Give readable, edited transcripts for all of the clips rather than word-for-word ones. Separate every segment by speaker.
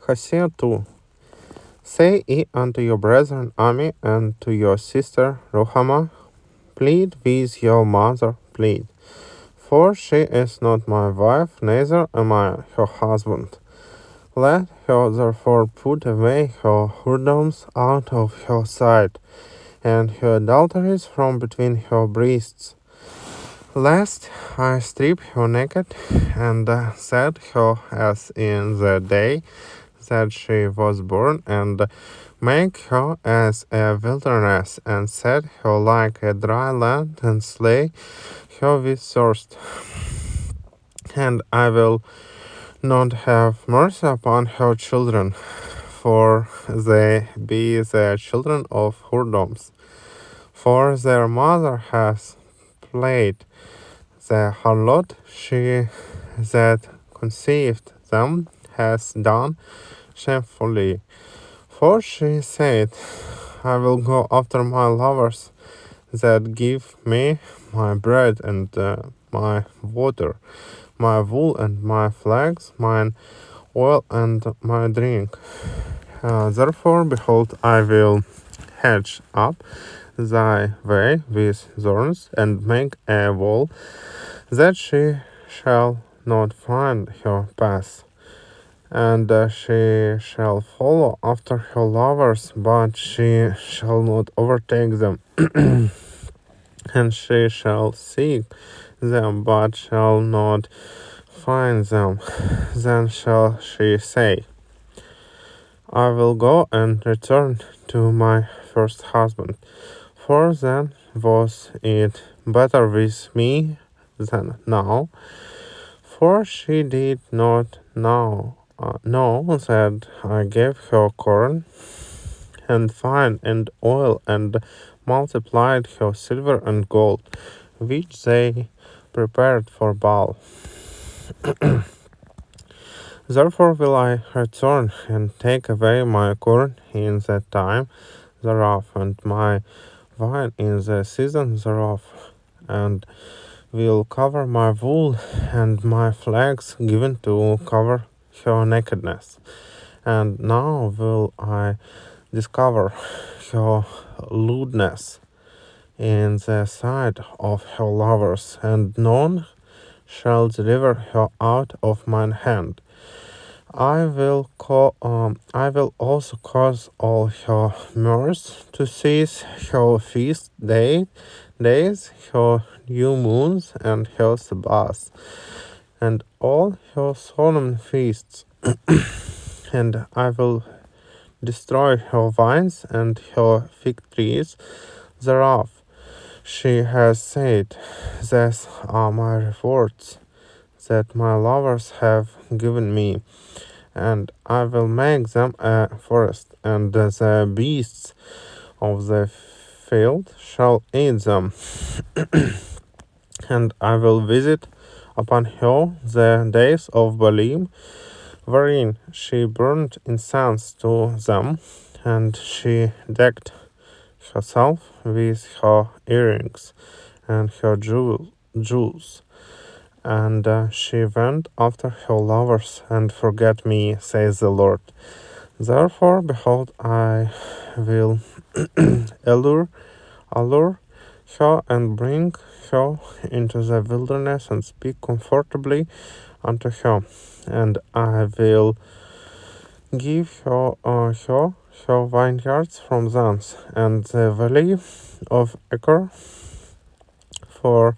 Speaker 1: Hosea 2. Say ye unto your brethren Ami and to your sister Ruhamah, plead with your mother, plead. For she is not my wife, neither am I her husband. Let her therefore put away her whoredoms out of her sight, and her adulteries from between her breasts, lest I strip her naked, and set her as in the day that she was born, and make her as a wilderness, and set her like a dry land, and slay her with thirst. And I will not have mercy upon her children, for they be the children of whoredoms. For their mother has played the harlot, she that conceived them has done shamefully. For she said, I will go after my lovers that give me my bread and my water, my wool and my flax, mine oil and my drink. Therefore, behold, I will hedge up thy way with thorns, and make a wall, that she shall not find her path. And she shall follow after her lovers, but she shall not overtake them. And she shall seek them, but shall not find them. Then shall she say, I will go and return to my first husband, for then was it better with me than now. For she did not know that I gave her corn and wine and oil, and multiplied her silver and gold, which they prepared for Baal. Therefore will I return and take away my corn in the time thereof, and my wine in the season thereof, and will cover my wool and my flax, given to cover her nakedness. And now will I discover her lewdness in the sight of her lovers, and none shall deliver her out of mine hand. I will also cause all her mirths to cease, her feast days, her new moons, and her Sabbaths, and all her solemn feasts. And I will destroy her vines and her fig trees thereof. She has said, these are my rewards that my lovers have given me, and I will make them a forest, and the beasts of the field shall eat them. And I will visit upon her the days of Baalim, wherein she burned incense to them, and she decked herself with her earrings and her jewels. And she went after her lovers, and forgot me, says the Lord. Therefore, behold, I will allure her, and bring her into the wilderness, and speak comfortably unto her. And I will give her vineyards from thence, and the valley of Achor for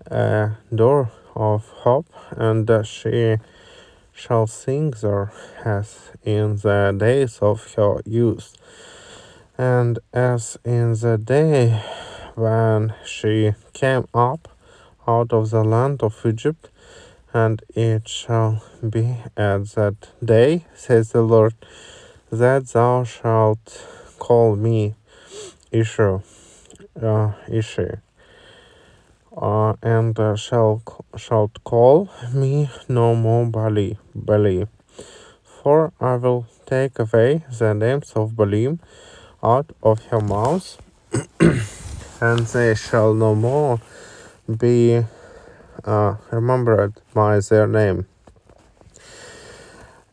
Speaker 1: a door of hope, and she shall sing there as in the days of her youth, and as in the day when she came up out of the land of Egypt. And it shall be at that day, says the Lord, that thou shalt call me Ishi, and shalt call me no more Bali. For I will take away the names of Baalim out of her mouth, and they shall no more be remembered by their name.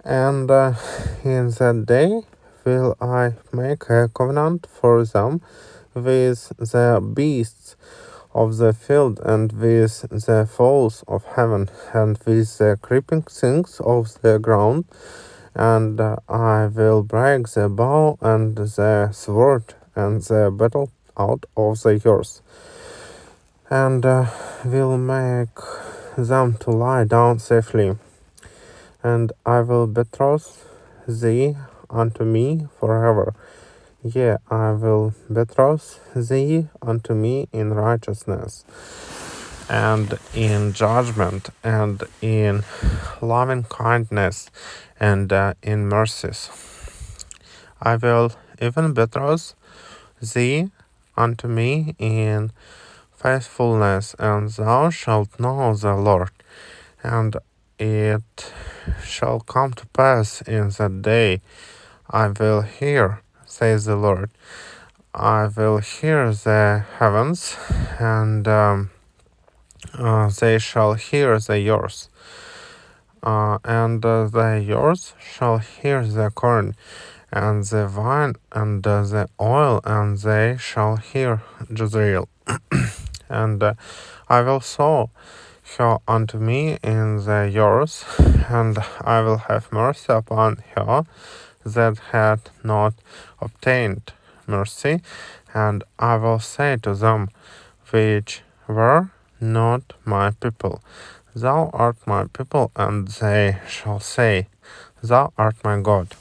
Speaker 1: And in that day will I make a covenant for them with the beasts of the field, and with the fowls of heaven, and with the creeping things of the ground. And I will break the bow and the sword and the battle out of the earth, and will make them to lie down safely. And I will betroth thee unto me forever. Yea, I will betroth thee unto me in righteousness, and in judgment, and in loving kindness, and in mercies. I will even betroth thee unto me in faithfulness, and thou shalt know the Lord. And it shall come to pass in that day, I will hear, says the Lord. I will hear the heavens, and they shall hear the earth, and the earth shall hear the corn, and the wine, and the oil, and they shall hear Jezreel. And I will sow her unto me in the earth, and I will have mercy upon her that had not obtained mercy, and I will say to them which were not my people, Thou art my people, and they shall say, Thou art my God.